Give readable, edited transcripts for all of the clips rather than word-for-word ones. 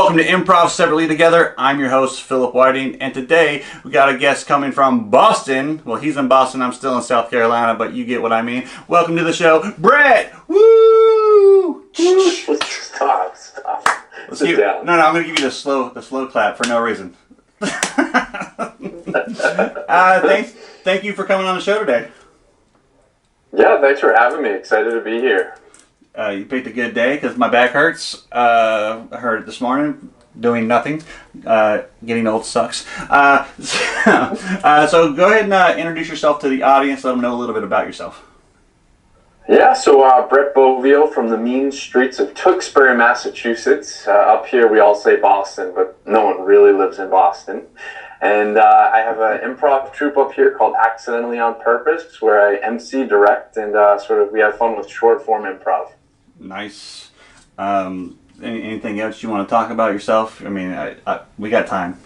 Welcome to Improv Separately Together. I'm your host, Philip Whiting, and today we got a guest coming from Boston. Well, he's in Boston, I'm still in South Carolina, but you get what I mean. Welcome to the show, Brett! Woo! Stop. Sit down. No, I'm going to give you the slow clap for no reason. Thank you for coming on the show today. Yeah, thanks for having me. Excited to be here. You picked a good day because my back hurts. I heard it this morning. Doing nothing. Getting old sucks. So go ahead and introduce yourself to the audience. Let them know a little bit about yourself. Yeah, so Brett Bovio from the mean streets of Tewksbury, Massachusetts. Up here we all say Boston, but no one really lives in Boston. And I have an improv troupe up here called Accidentally on Purpose, where I MC, direct, and we have fun with short form improv. Nice. Anything else you want to talk about yourself? I mean, we got time.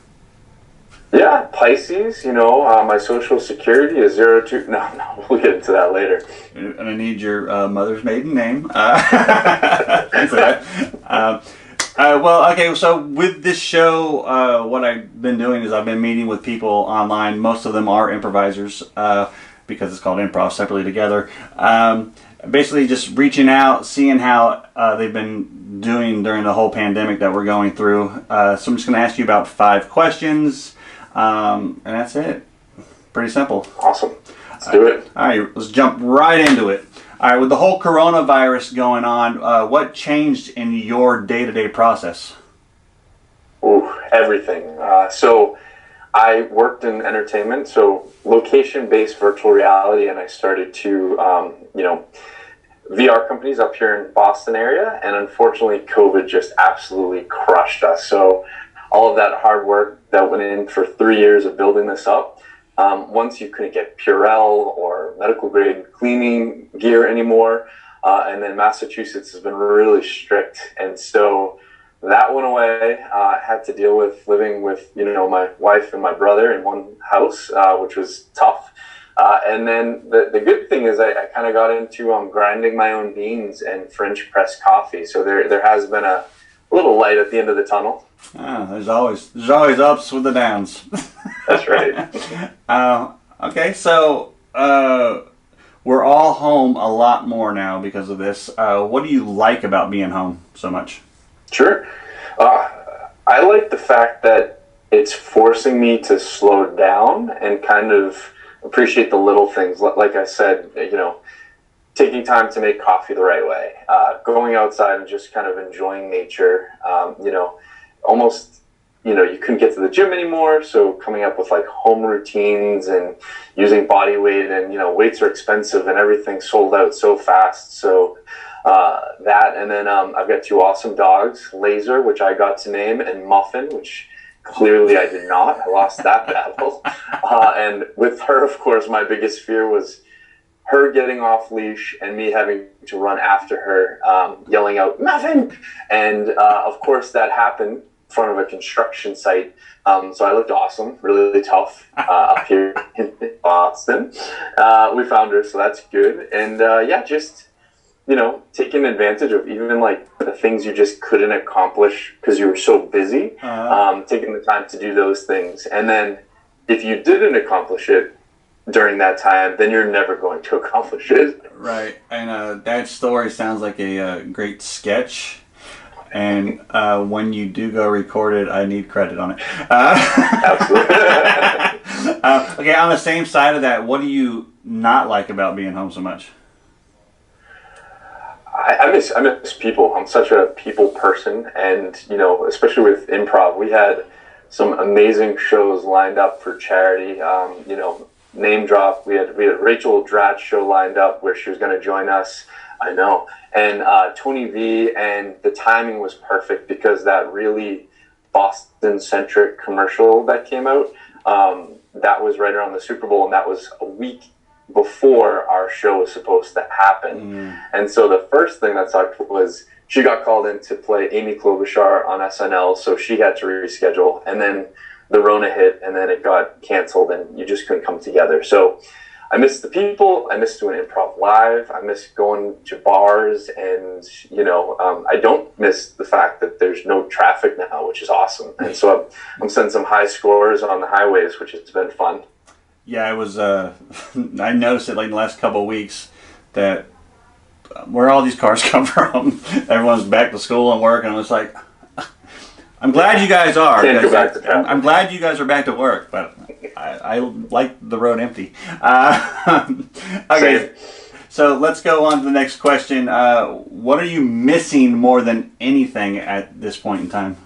Yeah, Pisces, my social security is 02. No, we'll get into that later. And I need your mother's maiden name. Thanks for that. Well, okay, so with this show, what I've been doing is I've been meeting with people online. Most of them are improvisers because it's called Improv Separately Together. Basically just reaching out, seeing how they've been doing during the whole pandemic that we're going through. So I'm just going to ask you about 5 questions, and that's it. Pretty simple. Awesome. Let's do it. All right, let's jump right into it. All right, with the whole coronavirus going on, what changed in your day-to-day process? Ooh, everything. So I worked in entertainment, so location-based virtual reality, and I started to, VR companies up here in Boston area, and unfortunately COVID just absolutely crushed us. So all of that hard work that went in for 3 years of building this up, once you couldn't get Purell or medical grade cleaning gear anymore, and then Massachusetts has been really strict, and so that went away. I had to deal with living with, my wife and my brother in one house, which was tough. And then the good thing is I kind of got into grinding my own beans and French press coffee. So there has been a little light at the end of the tunnel. There's always ups with the downs. That's right. Okay, so we're all home a lot more now because of this. What do you like about being home so much? Sure. I like the fact that it's forcing me to slow down and kind of appreciate the little things. Like I said, taking time to make coffee the right way, going outside and just kind of enjoying nature. Almost, you couldn't get to the gym anymore. So coming up with like home routines and using body weight, and, weights are expensive and everything sold out so fast. So that, and then I've got 2 awesome dogs, Laser, which I got to name, and Muffin, which clearly I did not. I lost that battle. And with her, of course, my biggest fear was her getting off leash and me having to run after her, yelling out, "Muffin!" And of course that happened in front of a construction site. So I looked awesome, really tough up here in Boston. We found her, so that's good. And just taking advantage of even like the things you just couldn't accomplish because you were so busy, taking the time to do those things. And then if you didn't accomplish it during that time, then you're never going to accomplish it. Right. And that story sounds like a great sketch. And when you do go record it, I need credit on it. Absolutely. Okay, on the same side of that, what do you not like about being home so much? I miss people. I'm such a people person, and especially with improv, we had some amazing shows lined up for charity. Name drop. We had Rachel Dratch's show lined up where she was going to join us. I know, and Tony V, and the timing was perfect because that really Boston-centric commercial that came out, that was right around the Super Bowl, and that was a week before our show was supposed to happen. And so the first thing that sucked was she got called in to play Amy Klobuchar on SNL, so she had to reschedule, and then the Rona hit, and then it got canceled, and you just couldn't come together. So I miss the people. I miss doing improv live. I miss going to bars, and I don't miss the fact that there's no traffic now, which is awesome. And so I'm setting some high scores on the highways, which has been fun. Yeah, it was. I noticed it like in the last couple of weeks that where all these cars come from, everyone's back to school and work, and I was like, I'm glad you guys are. Can't go back to traffic. I'm glad you guys are back to work, but I like the road empty. Okay, so let's go on to the next question. What are you missing more than anything at this point in time?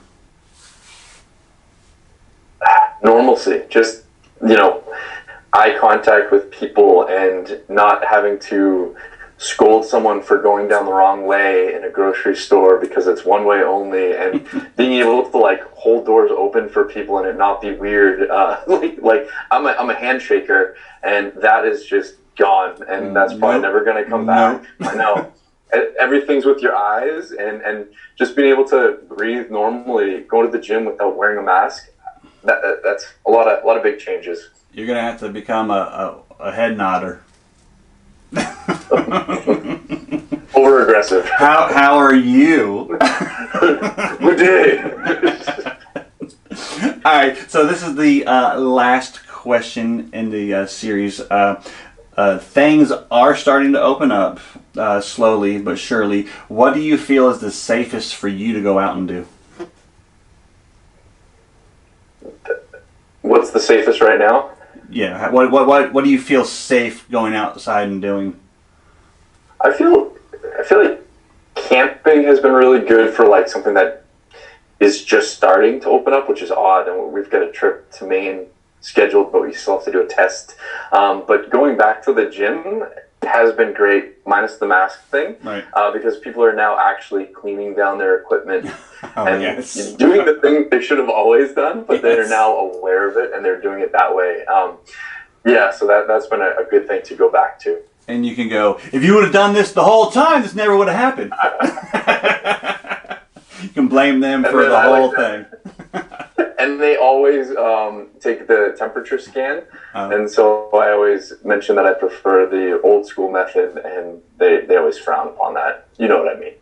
Normalcy. Just, eye contact with people and not having to scold someone for going down the wrong way in a grocery store because it's one way only, and being able to like hold doors open for people and it not be weird. Like I'm a handshaker, and that is just gone, and that's probably never going to come back. I know. Everything's with your eyes, and just being able to breathe normally, go to the gym without wearing a mask. That's a lot of big changes. You're gonna have to become a head nodder. Over aggressive. How are you? Good day. All right, so this is the last question in the series. Things are starting to open up slowly but surely. What do you feel is the safest for you to go out and do? What's the safest right now? Yeah. What do you feel safe going outside and doing? I feel like camping has been really good for like something that is just starting to open up, which is odd. And we've got a trip to Maine scheduled, but we still have to do a test. But going back to the gym has been great, minus the mask thing, right? Because people are now actually cleaning down their equipment and yes. doing the thing they should have always done, but they're now aware of it and they're doing it that way. So that's been a good thing to go back to. And you can go, if you would have done this the whole time, this never would have happened. You can blame them for the whole thing. And they always take the temperature scan. And so I always mention that I prefer the old school method, and they always frown upon that. You know what I mean.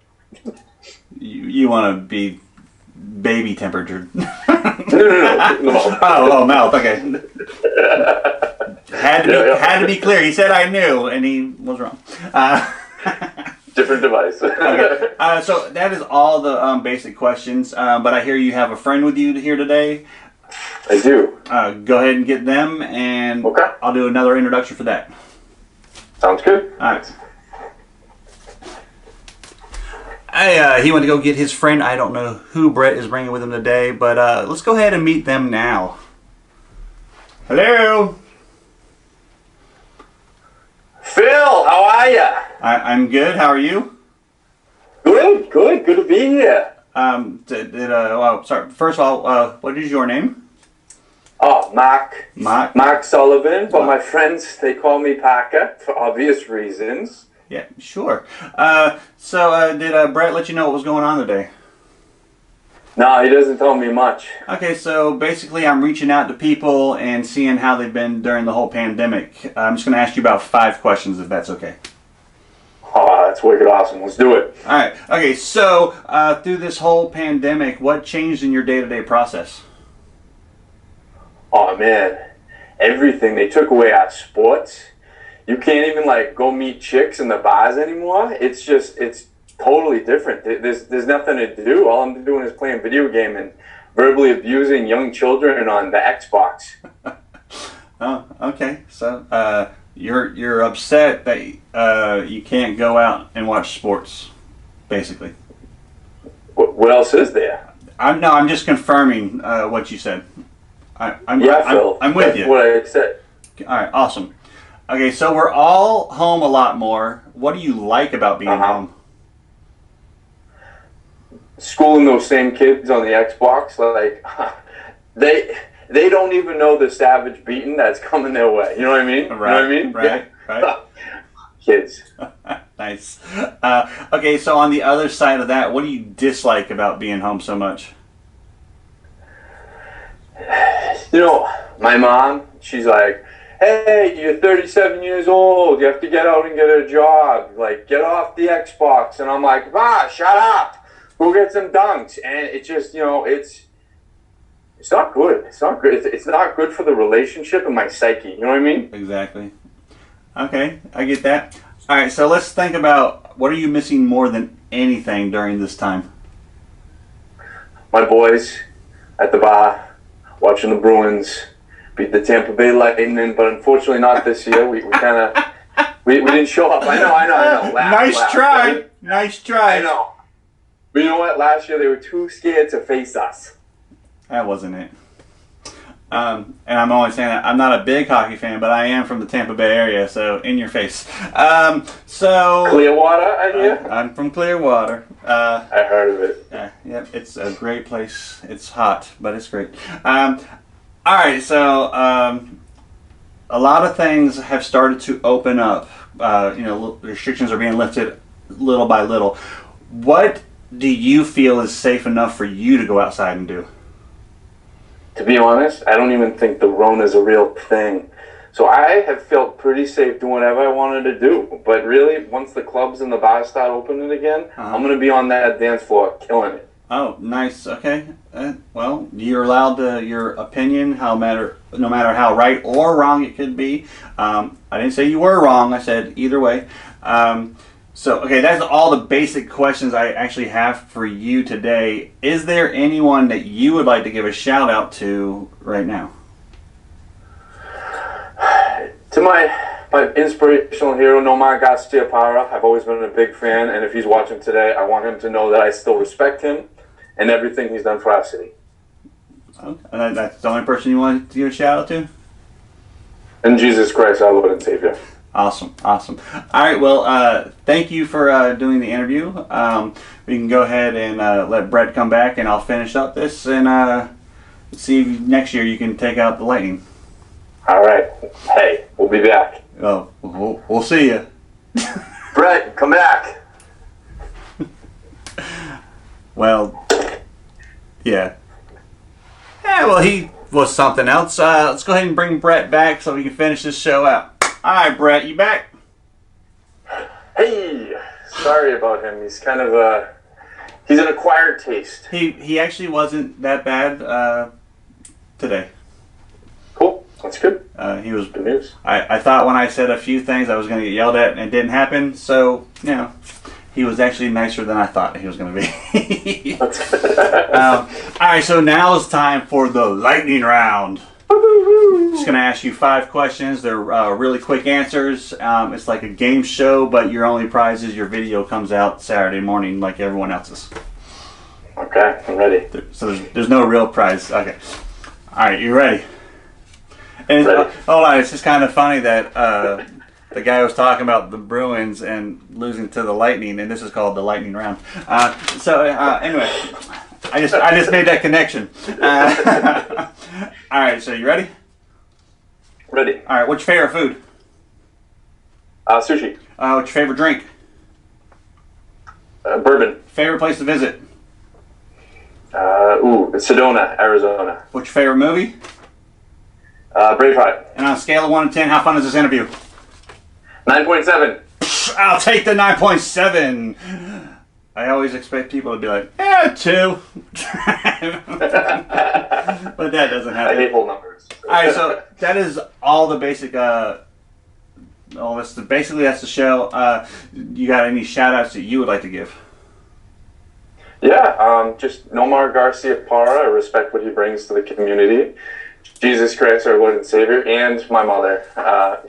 You want to be baby temperature. No. Mouth. Oh, mouth, okay. Had to be clear. He said I knew, and he was wrong. Different device. Okay. So that is all the basic questions. But I hear you have a friend with you here today. I do. Go ahead and get them, and okay. I'll do another introduction for that. Sounds good. All right. He went to go get his friend. I don't know who Brett is bringing with him today, but let's go ahead and meet them now. Hello. Phil, how are ya? I'm good. How are you? Good to be here. Sorry. First of all, what is your name? Oh, Mark. Mark Sullivan, but Mark. My friends, they call me Parker for obvious reasons. Yeah, sure. Did Brett let you know what was going on today? No, he doesn't tell me much. Okay, so basically I'm reaching out to people and seeing how they've been during the whole pandemic. I'm just going to ask you about 5 questions, if that's okay. Oh, that's wicked awesome. Let's do it. All right. Okay, so through this whole pandemic, what changed in your day-to-day process? Oh, man. Everything. They took away our sports. You can't even, go meet chicks in the bars anymore. It's totally different. There's nothing to do. All I'm doing is playing video game and verbally abusing young children on the Xbox. Oh, okay. So you're upset that you can't go out and watch sports, basically. What else is there? I'm just confirming what you said. I'm with you. That's what I said. All right, awesome. Okay, so we're all home a lot more. What do you like about being home? Schooling those same kids on the Xbox, they don't even know the savage beating that's coming their way. You know what I mean? Right. You know what I mean? Right. Kids. Nice. Okay, so on the other side of that, what do you dislike about being home so much? My mom, she's like, hey, you're 37 years old. You have to get out and get a job. Like, get off the Xbox. And I'm like, shut up. Go get some dunks. And it just, it's not good. It's not good. It's not good for the relationship and my psyche. You know what I mean? Exactly. Okay, I get that. All right, so let's think about what are you missing more than anything during this time? My boys at the bar watching the Bruins beat the Tampa Bay Lightning, but unfortunately not this year. We kind of we didn't show up. I know. Nice try. Right? Nice try. I know. But you know what? Last year they were too scared to face us. That wasn't it. And I'm only saying that I'm not a big hockey fan, but I am from the Tampa Bay area, so in your face. So Clearwater, I hear? I'm from Clearwater. I heard of it. Yep, it's a great place. It's hot, but it's great. All right, so a lot of things have started to open up. Restrictions are being lifted little by little. What do you feel is safe enough for you to go outside and do? To be honest, I don't even think the Rona is a real thing. So I have felt pretty safe doing whatever I wanted to do. But really, once the clubs and the bars start opening again, I'm going to be on that dance floor killing it. Oh, nice. Okay. Well, you're allowed your opinion, no matter how right or wrong it could be. I didn't say you were wrong. I said either way. Okay, that's all the basic questions I actually have for you today. Is there anyone that you would like to give a shout out to right now? To my inspirational hero, Nomar Garcia Parra. I've always been a big fan, and if he's watching today, I want him to know that I still respect him and everything he's done for our city. Okay. And that's the only person you want to give a shout out to? And Jesus Christ, our Lord and Savior. Awesome. All right, well, thank you for doing the interview. We can go ahead and let Brett come back, and I'll finish up this, and see if next year you can take out the Lightning. All right. Hey, we'll be back. Oh, we'll see you. Brett, come back. Well, yeah. Yeah, well, he was something else. Let's go ahead and bring Brett back so we can finish this show out. All right, Brett, you back? Hey, sorry about him. He's kind of he's an acquired taste. He actually wasn't that bad today. Cool, that's good. He was good news. I thought when I said a few things I was going to get yelled at, and it didn't happen. So he was actually nicer than I thought he was going to be. All right, so now it's time for the lightning round. Just going to ask you 5 questions. They're really quick answers. It's like a game show, but your only prize is your video comes out Saturday morning like everyone else's. Okay, I'm ready. So there's no real prize. Okay. All right, you ready? And ready. Hold on, it's just kind of funny that the guy was talking about the Bruins and losing to the Lightning, and this is called the lightning round. Anyway, I just made that connection. All right, so you ready? Ready. All right, what's your favorite food? Sushi. What's your favorite drink? Bourbon. Favorite place to visit? Sedona, Arizona. What's your favorite movie? Braveheart. And on a scale of 1 to 10, how fun is this interview? 9.7. I'll take the 9.7. I always expect people to be like, 2. But that doesn't happen. I hate whole numbers. Alright, so that is all the basic, basically that's the show. You got any shout outs that you would like to give? Yeah, just Nomar Garcia Parra. I respect what he brings to the community. Jesus Christ, our Lord and Savior, and my mother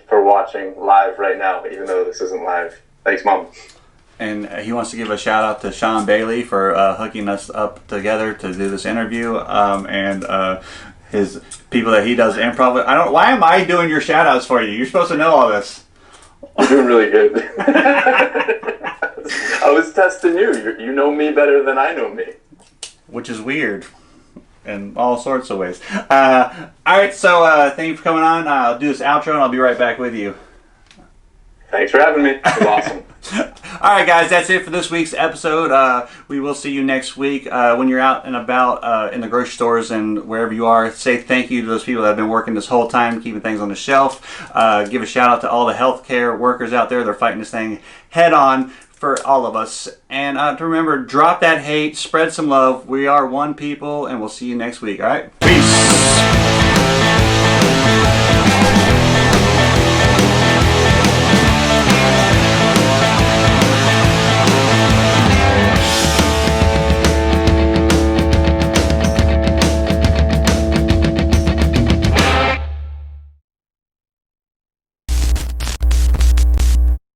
for watching live right now, even though this isn't live. Thanks, Mom. And he wants to give a shout out to Sean Bailey for hooking us up together to do this interview, and his people that he does improv with. Why am I doing your shout outs for you? You're supposed to know all this. You're doing really good. I was testing you. You know me better than I know me. Which is weird. In all sorts of ways. Alright, so thank you for coming on. I'll do this outro and I'll be right back with you. Thanks for having me. It was awesome. All right, guys, that's it for this week's episode. We will see you next week. When you're out and about in the grocery stores and wherever you are, say thank you to those people that have been working this whole time, keeping things on the shelf. Give a shout out to all the healthcare workers out there. They're fighting this thing head on for all of us. And to remember, drop that hate, spread some love. We are one people, and we'll see you next week. All right? Peace.